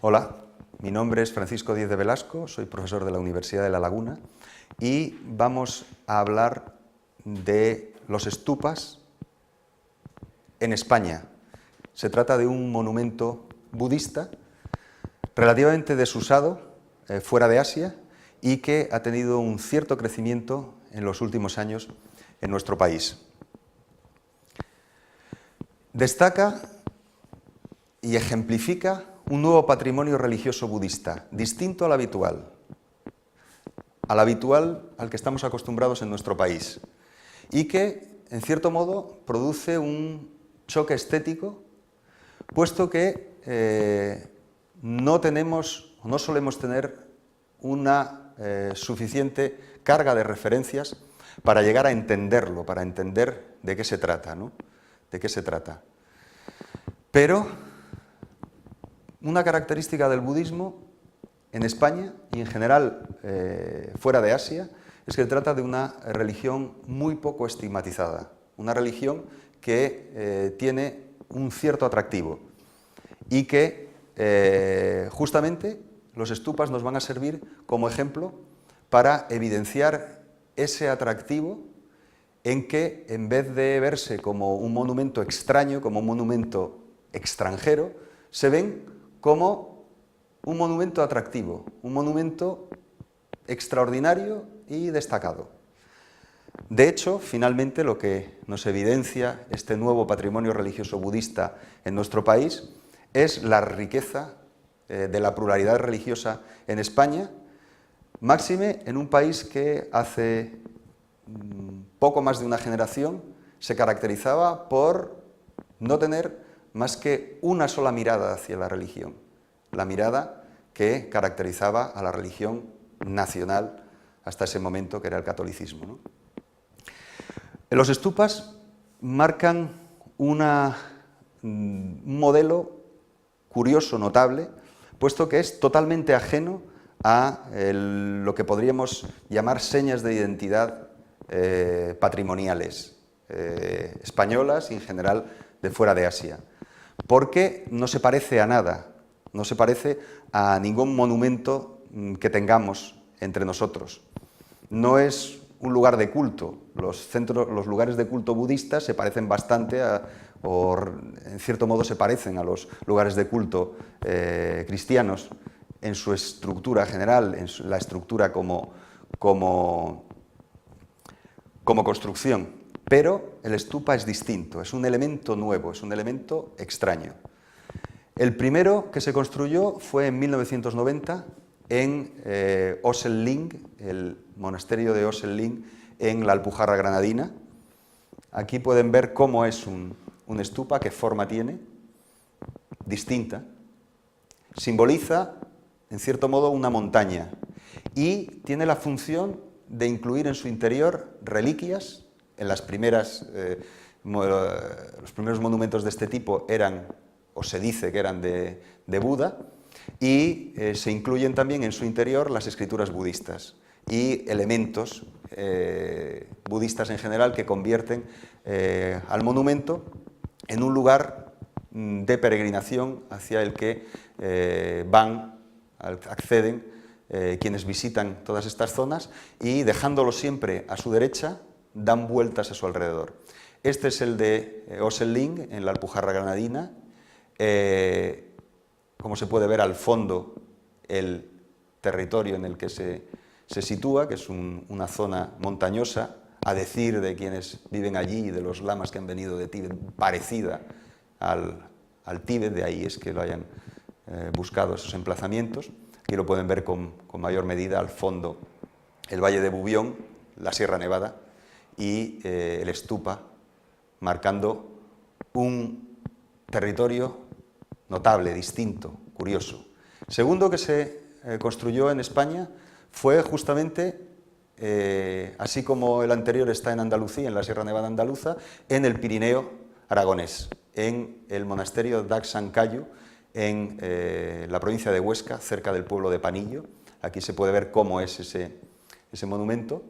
Hola, mi nombre es Francisco Díez de Velasco, soy profesor de la Universidad de La Laguna y vamos a hablar de los stupas en España. Se trata de un monumento budista relativamente desusado fuera de Asia y que ha tenido un cierto crecimiento en los últimos años en nuestro país. Destaca y ejemplifica un nuevo patrimonio religioso budista, distinto al habitual al que estamos acostumbrados en nuestro país, y que, en cierto modo, produce un choque estético, puesto que no solemos tener una suficiente carga de referencias para llegar a entenderlo, para entender de qué se trata, ¿no? De qué se trata. Pero una característica del budismo en España y en general fuera de Asia es que se trata de una religión muy poco estigmatizada, una religión que tiene un cierto atractivo y que justamente los stupas nos van a servir como ejemplo para evidenciar ese atractivo en que, en vez de verse como un monumento extraño, como un monumento extranjero, se ven como un monumento atractivo, un monumento extraordinario y destacado. De hecho, finalmente, lo que nos evidencia este nuevo patrimonio religioso budista en nuestro país es la riqueza de la pluralidad religiosa en España, máxime en un país que hace poco más de una generación se caracterizaba por no tener más que una sola mirada hacia la religión, la mirada que caracterizaba a la religión nacional hasta ese momento, que era el catolicismo, ¿no? Los stupas marcan un modelo curioso, notable, puesto que es totalmente ajeno a lo que podríamos llamar señas de identidad patrimoniales españolas y en general de fuera de Asia, porque no se parece a nada, no se parece a ningún monumento que tengamos entre nosotros. No es un lugar de culto. Los lugares de culto budistas se parecen bastante o en cierto modo se parecen a los lugares de culto cristianos en su estructura general, en la estructura como construcción. Pero el stupa es distinto, es un elemento nuevo, es un elemento extraño. El primero que se construyó fue en 1990 en Oselling, el monasterio de Oselling en la Alpujarra Granadina. Aquí pueden ver cómo es un stupa, qué forma tiene, distinta. Simboliza, en cierto modo, una montaña y tiene la función de incluir en su interior reliquias. En los primeros monumentos de este tipo eran, o se dice que eran de Buda, y se incluyen también en su interior las escrituras budistas y elementos budistas en general que convierten al monumento en un lugar de peregrinación hacia el que acceden quienes visitan todas estas zonas y, dejándolo siempre a su derecha, dan vueltas a su alrededor. Este es el de Oselling, en la Alpujarra Granadina. Como se puede ver al fondo, el territorio en el que se sitúa, que es una zona montañosa, a decir de quienes viven allí y de los lamas que han venido de Tíbet, parecida al Tíbet, de ahí es que lo hayan buscado esos emplazamientos. Aquí lo pueden ver con mayor medida al fondo, el Valle de Bubión, la Sierra Nevada, y el stupa, marcando un territorio notable, distinto, curioso. Segundo que se construyó en España fue justamente, así como el anterior está en Andalucía, en la Sierra Nevada andaluza, en el Pirineo aragonés, en el monasterio d'Axancayu, en la provincia de Huesca, cerca del pueblo de Panillo. Aquí se puede ver cómo es ese monumento,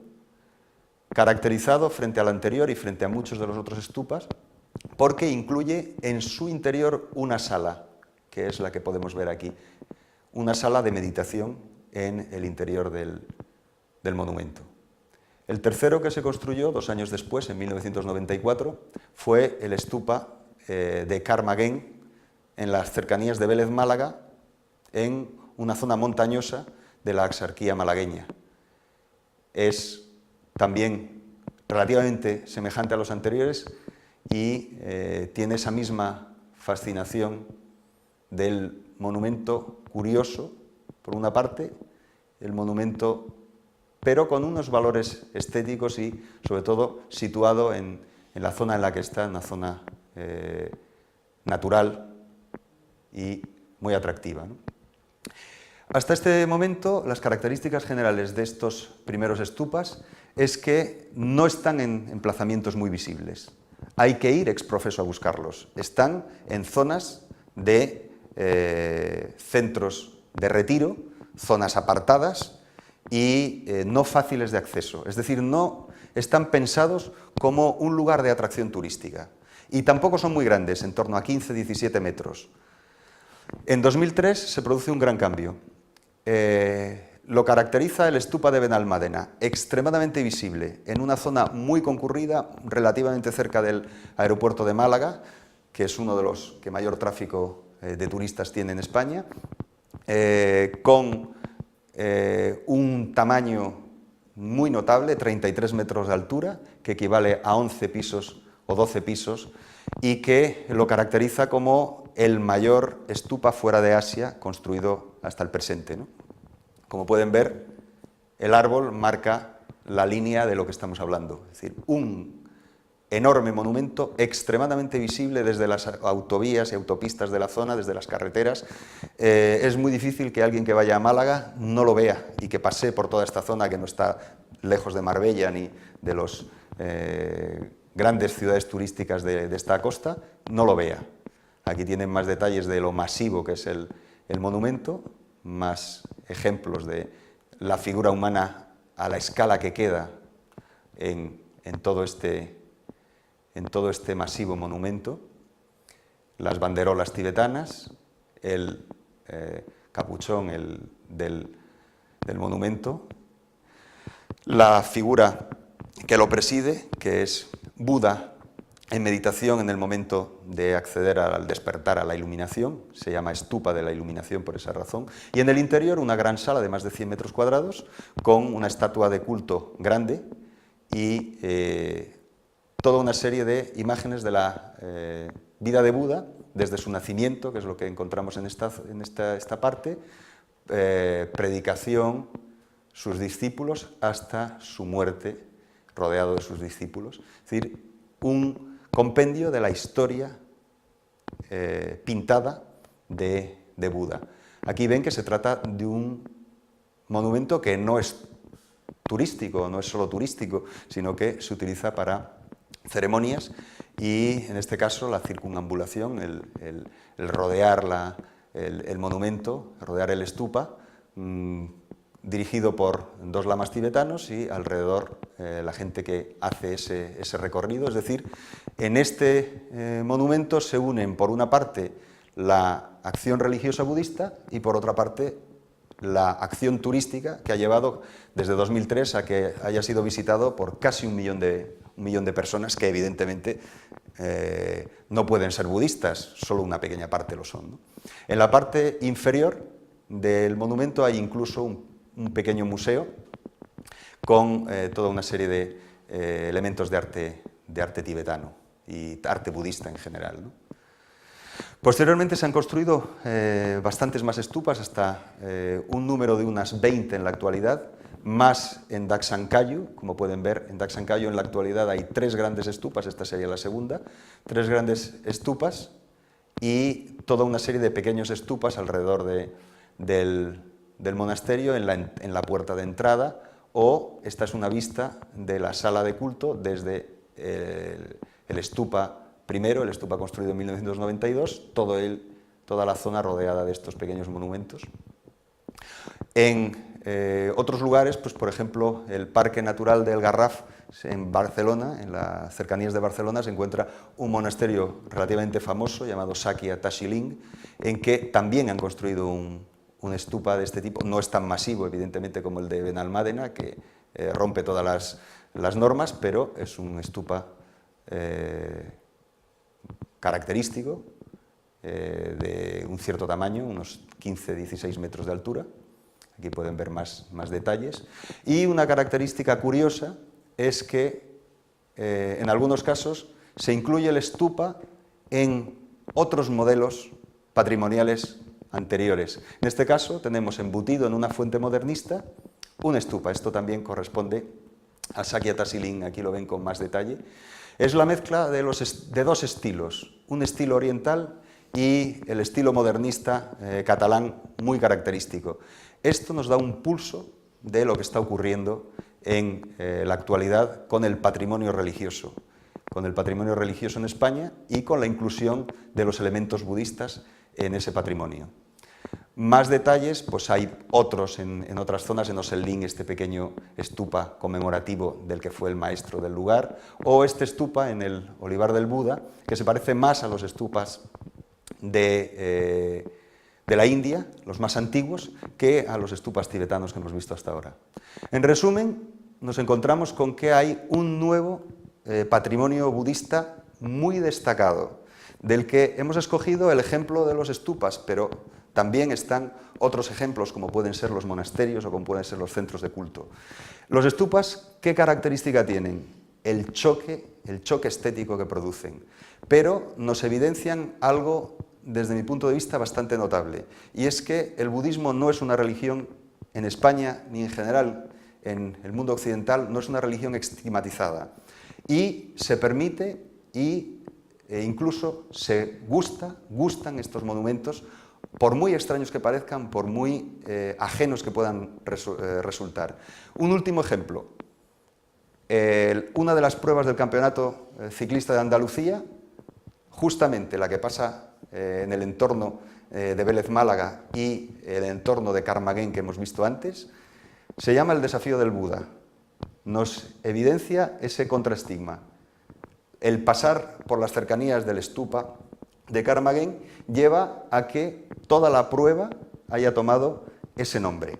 caracterizado frente al anterior y frente a muchos de los otros stupas, porque incluye en su interior una sala, que es la que podemos ver aquí. una sala de meditación en el interior del monumento. El tercero que se construyó 2 años después, en 1994, fue el stupa de Carmagén, en las cercanías de Vélez, Málaga, en una zona montañosa de la Axarquía malagueña. Es también relativamente semejante a los anteriores y tiene esa misma fascinación del monumento curioso, por una parte, el monumento, pero con unos valores estéticos y, sobre todo, situado en la zona en la que está, en una zona natural y muy atractiva, ¿no? Hasta este momento, las características generales de estos primeros stupas es que no están en emplazamientos muy visibles. Hay que ir ex profeso a buscarlos. Están en zonas de centros de retiro, zonas apartadas y no fáciles de acceso. Es decir, no están pensados como un lugar de atracción turística. Y tampoco son muy grandes, en torno a 15-17 metros. En 2003 se produce un gran cambio. Lo caracteriza el stupa de Benalmádena, extremadamente visible, en una zona muy concurrida, relativamente cerca del aeropuerto de Málaga, que es uno de los que mayor tráfico de turistas tiene en España, con un tamaño muy notable, 33 metros de altura, que equivale a 11 pisos o 12 pisos, y que lo caracteriza como el mayor stupa fuera de Asia construido hasta el presente, ¿no? Como pueden ver, el árbol marca la línea de lo que estamos hablando, es decir, un enorme monumento extremadamente visible desde las autovías y autopistas de la zona, desde las carreteras. Es muy difícil que alguien que vaya a Málaga no lo vea y que pase por toda esta zona que no está lejos de Marbella ni de las grandes ciudades turísticas de esta costa, no lo vea. Aquí tienen más detalles de lo masivo que es el monumento, más ejemplos de la figura humana a la escala que queda en todo este masivo monumento, las banderolas tibetanas, el capuchón del monumento, la figura que lo preside, que es Buda en meditación en el momento de acceder al despertar, a la iluminación, se llama stupa de la iluminación por esa razón, y en el interior una gran sala de más de 100 metros cuadrados con una estatua de culto grande y toda una serie de imágenes de la vida de Buda, desde su nacimiento, que es lo que encontramos en esta parte, predicación, sus discípulos, hasta su muerte, rodeado de sus discípulos. Es decir, un compendio de la historia pintada de Buda. Aquí ven que se trata de un monumento que no es turístico, no es solo turístico, sino que se utiliza para ceremonias y, en este caso, la circunambulación, el rodear el monumento, rodear el stupa, dirigido por 2 lamas tibetanos y alrededor la gente que hace ese recorrido. Es decir, en este monumento se unen, por una parte, la acción religiosa budista y, por otra parte, la acción turística que ha llevado desde 2003 a que haya sido visitado por casi un millón de personas que, evidentemente, no pueden ser budistas, solo una pequeña parte lo son, ¿no? En la parte inferior del monumento hay incluso un pequeño museo con toda una serie de elementos de arte tibetano y arte budista en general, ¿no? Posteriormente se han construido bastantes más stupas, hasta un número de unas 20 en la actualidad, más en Daxancayu. Como pueden ver, en Daxancayu en la actualidad hay 3 grandes stupas, esta sería la segunda, 3 grandes stupas y toda una serie de pequeños stupas alrededor del monasterio en la puerta de entrada, o esta es una vista de la sala de culto desde el stupa primero, el stupa construido en 1992, toda la zona rodeada de estos pequeños monumentos. En otros lugares, pues por ejemplo, el Parque Natural del Garraf en Barcelona, en las cercanías de Barcelona, se encuentra un monasterio relativamente famoso llamado Sakya Tashi Ling, en que también han construido un un stupa de este tipo. No es tan masivo, evidentemente, como el de Benalmádena, que rompe todas las normas, pero es un stupa característico, de un cierto tamaño, unos 15-16 metros de altura. Aquí pueden ver más detalles. Y una característica curiosa es que en algunos casos se incluye el stupa en otros modelos patrimoniales anteriores. En este caso tenemos embutido en una fuente modernista un stupa. Esto también corresponde al Sakyata Siling, aquí lo ven con más detalle. Es la mezcla de dos estilos, un estilo oriental y el estilo modernista catalán muy característico. Esto nos da un pulso de lo que está ocurriendo en la actualidad con el patrimonio religioso en España y con la inclusión de los elementos budistas en ese patrimonio. Más detalles, pues hay otros en otras zonas, en Oselín, este pequeño stupa conmemorativo del que fue el maestro del lugar, o este stupa en el Olivar del Buda, que se parece más a los stupas de la India, los más antiguos, que a los stupas tibetanos que hemos visto hasta ahora. En resumen, nos encontramos con que hay un nuevo patrimonio budista muy destacado, del que hemos escogido el ejemplo de los stupas, pero también están otros ejemplos, como pueden ser los monasterios o como pueden ser los centros de culto. Los stupas, ¿qué característica tienen? El choque estético que producen, pero nos evidencian algo, desde mi punto de vista, bastante notable, y es que el budismo no es una religión en España, ni en general en el mundo occidental, no es una religión estigmatizada, y se permite e incluso se gustan estos monumentos, por muy extraños que parezcan, por muy ajenos que puedan resultar. Un último ejemplo. Una de las pruebas del campeonato ciclista de Andalucía, justamente la que pasa en el entorno de Vélez Málaga y el entorno de Carmagén que hemos visto antes, se llama el desafío del Buda. Nos evidencia ese contraestigma. El pasar por las cercanías del stupa de Carmagén lleva a que toda la prueba haya tomado ese nombre.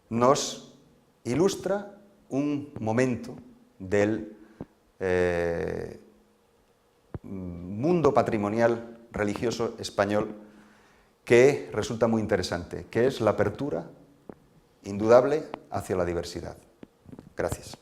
Nos ilustra un momento del mundo patrimonial religioso español que resulta muy interesante, que es la apertura indudable hacia la diversidad. Gracias.